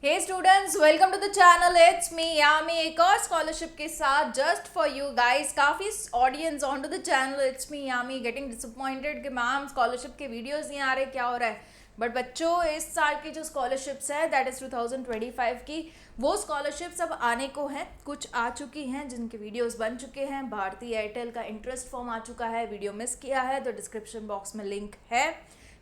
Hey students, welcome to the channel. It's me Yami, एक और scholarship के साथ जस्ट फॉर यू गाइस। काफ़ी audience on to the channel it's me Yami getting disappointed कि ma'am scholarship के videos नहीं आ रहे, क्या हो रहा है। बट बच्चों, इस साल की जो स्कॉलरशिप्स है दैट इज़ 2025 की, वो स्कॉलरशिप्स अब आने को हैं। कुछ आ चुकी हैं जिनके वीडियोस बन चुके हैं। भारतीय एयरटेल का इंटरेस्ट फॉर्म आ चुका है, वीडियो मिस किया है तो डिस्क्रिप्शन बॉक्स में लिंक है।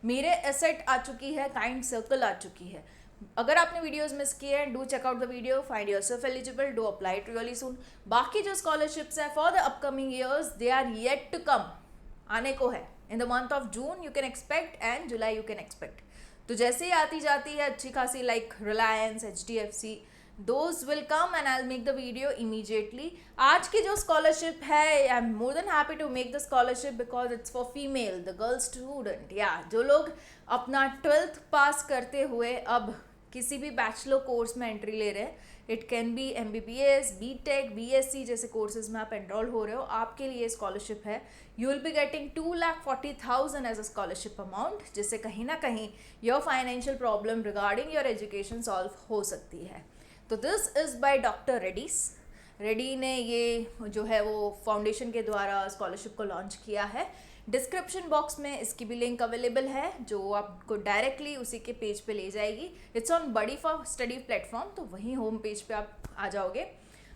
मेरे एसेट आ चुकी है, काइंड सर्कल आ चुकी है। अगर आपने वीडियोस मिस किए हैं, do check out the video, find yourself eligible, do apply it really soon. बाकी जो स्कॉलरशिप्स हैं for the upcoming years, they are yet to come, आने को है। In the month of June you can expect and July you can expect. तो जैसे ही आती जाती है अच्छी खासी, like Reliance, HDFC, those will come and I make the video immediately. आज की जो स्कॉलरशिप है, I am more than happy to make the scholarship because it's for female, the girl student, या जो लोग अपना 12th पास करते हुए अब किसी भी बैचलर कोर्स में एंट्री ले रहे हैं। It can be MBBS, BTech, BSc जैसे कोर्सेज में आप एनरोल हो रहे हो, आपके लिए स्कॉलरशिप है। You will be getting 2,40,000 as a scholarship amount, जिससे कहीं ना कहीं your financial problem regarding your education solve हो सकती है। तो this is by doctor Reddy ने ये जो है वो फाउंडेशन के द्वारा स्कॉलरशिप को लॉन्च किया है। डिस्क्रिप्शन बॉक्स में इसकी भी लिंक अवेलेबल है, जो आपको डायरेक्टली उसी के पेज पे ले जाएगी। It's on buddy for study platform, तो वहीं होम पेज पे आप आ जाओगे।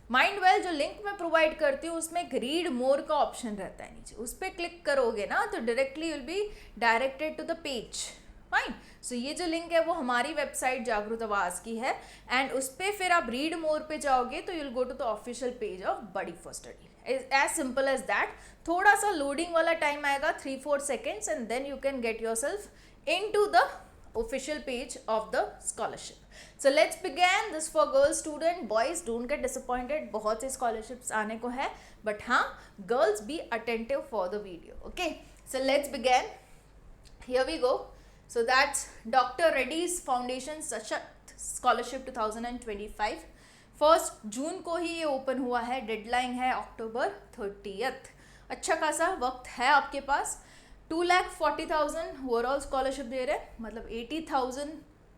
माइंड वेल जो लिंक मैं प्रोवाइड करती हूँ, उसमें एक रीड मोर का ऑप्शन रहता है नीचे, उस पर क्लिक करोगे ना तो directly will be directed to the page. Fine. So ये जो लिंक है वो हमारी वेबसाइट जागरूक आवाज़ की है, एंड उस पर फिर आप रीड मोर पे जाओगे तो you'll go to the official page of buddy for study. As simple as that. थोड़ा सा लोडिंग वाला टाइम आएगा, 3-4 seconds, and then you can get yourself into the official page of the scholarship. So let's begin this for girls student. Boys don't get disappointed, बहुत से scholarships आने को है, but हाँ, girls be attentive for the video. Okay, so let's begin. Here we go. So that's Dr. Reddy's Foundation सशक्त Scholarship 2025. 1 जून को ही ये open हुआ है, डेडलाइन है October 30th। अच्छा खासा वक्त है आपके पास। 2,40,000 ओवरऑल स्कॉलरशिप दे रहे हैं, मतलब 80,000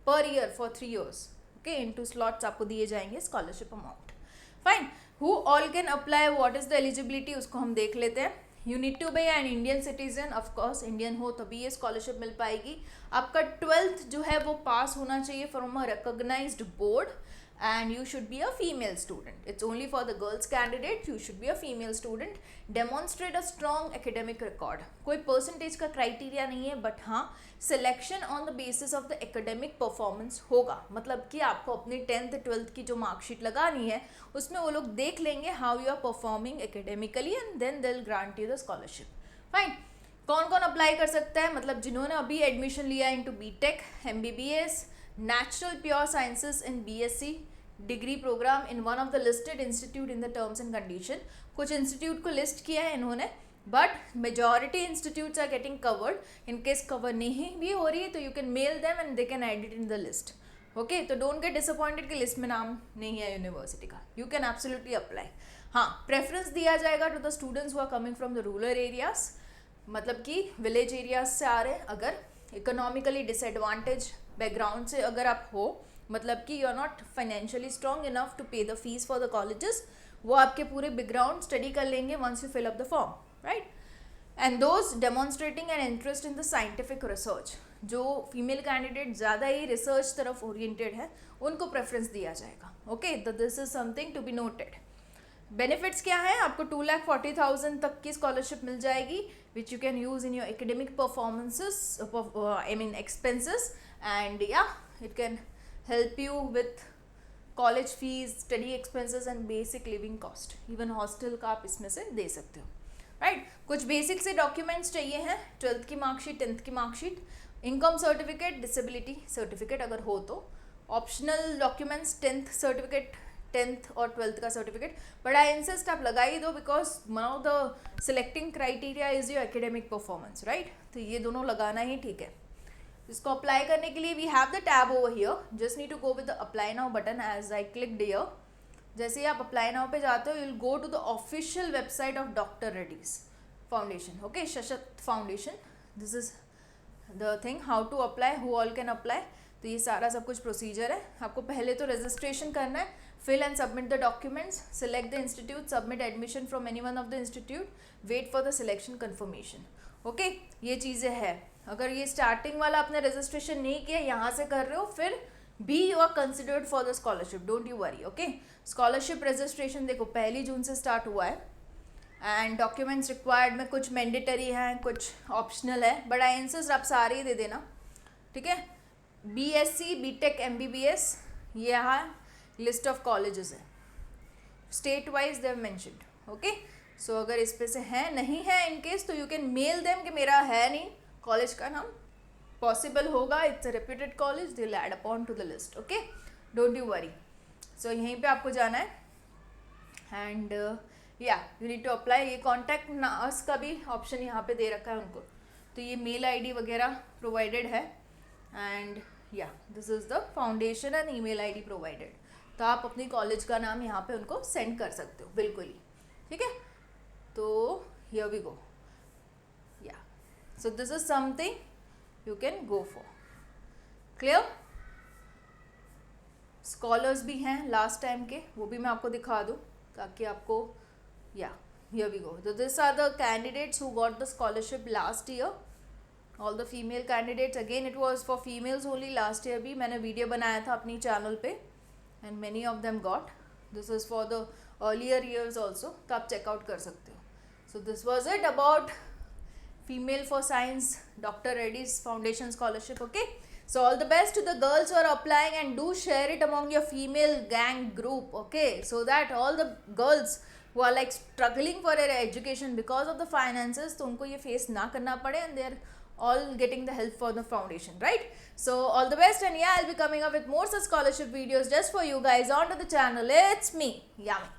पर year for 3 years। Okay, into slots आपको दिए जाएंगे scholarship amount. Fine. Who all can apply, what is the eligibility, उसको हम देख लेते हैं। You need to be an Indian citizen, of course Indian हो तभी ये स्कॉलरशिप मिल पाएगी। आपका 12th जो है वो पास होना चाहिए from a recognised board, and you should be a female student. It's only for the girls candidate. You should be a female student. Demonstrate a strong academic record. कोई परसेंटेज का क्राइटेरिया नहीं है, बट हाँ, selection on the basis of the academic performance होगा। मतलब कि आपको अपनी 10th 12th की जो मार्कशीट लगानी है, उसमें वो लोग देख लेंगे how you are performing academically, and then they will grant you the scholarship. Fine. कौन कौन अप्लाई कर सकता है, मतलब जिन्होंने अभी एडमिशन लिया into BTech, MBBS, Natural Pure Sciences in BSc degree programme in one of the listed institute in the terms and condition. कुछ इंस्टीट्यूट को लिस्ट किया है इन्होंने, but majority institutes are getting covered. In case cover नहीं भी हो रही है तो you can mail them and they can add it in the list. Okay, तो डोंट गेट डिसअपॉइंटेड कि लिस्ट में नाम नहीं है यूनिवर्सिटी का। You can absolutely apply. हाँ, प्रेफरेंस दिया जाएगा to the students who are coming from the rural areas, मतलब कि विलेज एरियाज से आ रहे हैं। अगर इकोनॉमिकली डिसएडवांटेज बैकग्राउंड से अगर आप हो, मतलब कि you are not financially strong enough to pay the fees for the colleges, वो आपके पूरे बैकग्राउंड स्टडी कर लेंगे once you fill up the form, right. And those demonstrating an interest in the scientific research, जो female candidate ज़्यादा ही research तरफ oriented है, उनको प्रेफरेंस दिया जाएगा। ओके, तो this is something to be noted. Benefits क्या है, आपको 2,40,000 तक की स्कॉलरशिप मिल जाएगी, which you can use in your academic performances, I mean expenses, and या it can help you with college fees, study expenses and basic living cost. Even hostel का आप इसमें से दे सकते हो, राइट। कुछ बेसिक से डॉक्यूमेंट्स चाहिए हैं, 12th की मार्कशीट, 10th की marksheet, income certificate, disability certificate अगर हो तो। Optional documents 10th certificate, 10th और 12th का सर्टिफिकेट, बट आई इंसिस्ट आप लगा ही दो because one of the selecting criteria is your academic performance, right. तो ये दोनों लगाना ही ठीक है। इसको अप्लाई करने के लिए we have the tab over here, just need to go with the apply now button as I clicked here. जैसे ही आप अप्लाई नाउ पे जाते हो, you will go to the official website of doctor Reddy's foundation. Okay, Sashakt foundation, this is the thing, how to apply, who all can apply. तो ये सारा सब कुछ प्रोसीजर है। आपको पहले तो रजिस्ट्रेशन करना है, fill and submit the documents, select the institute, submit admission from any one of the institute, wait for the selection confirmation. Okay, ये चीज़ें हैं। अगर ये स्टार्टिंग वाला आपने रजिस्ट्रेशन नहीं किया, यहाँ से कर रहे हो, फिर बी you are considered for the scholarship, don't you worry. Okay, scholarship registration देखो 1 जून से स्टार्ट हुआ है एंड डॉक्यूमेंट्स रिक्वायर्ड में कुछ मैंडेटरी हैं, कुछ ऑप्शनल है, बट आई इंसिस्ट आप सारे ही दे देना, ठीक है। BSc BTech MBBS, ये यहाँ लिस्ट ऑफ कॉलेजेस है, state wise they have mentioned. Okay, so अगर इस पे से है नहीं है इन केस, तो यू कैन मेल देम कि मेरा है नहीं कॉलेज का नाम, पॉसिबल होगा, it's a reputed college, they will add upon to the list. Okay, don't you worry. So यहीं पे आपको जाना है एंड या यू नीड टू अप्लाई। ये कॉन्टैक्ट अस का भी ऑप्शन यहाँ पे दे रखा है उनको, तो ये मेल ID वगैरह प्रोवाइडेड है एंड या this is the foundation and email ID provided. तो आप अपनी कॉलेज का नाम यहाँ पे उनको सेंड कर सकते हो बिल्कुल ही, ठीक है। तो हियर वी गो, या so this is something you can go for. Clear? Scholars भी हैं लास्ट टाइम के, वो भी मैं आपको दिखा दूँ ताकि आपको, या here we go. So these are the candidates who got the scholarship last year. All the female candidates, again it was for females only last year भी मैंने वीडियो बनाया था अपनी चैनल पे and many of them got. This is for the earlier years also, तो आप checkout कर सकते हो। So this was it about Female for Science Dr. Reddy's Foundation Scholarship. Okay, so all the best to the girls who are applying and do share it among your female gang group. Okay, so that all the girls who are like struggling for their education because of the finances, तो उनको ये face ना करना पड़े and they are all getting the help for the foundation, right? So all the best, and yeah, I'll be coming up with more such scholarship videos just for you guys onto the channel. It's me, Yami.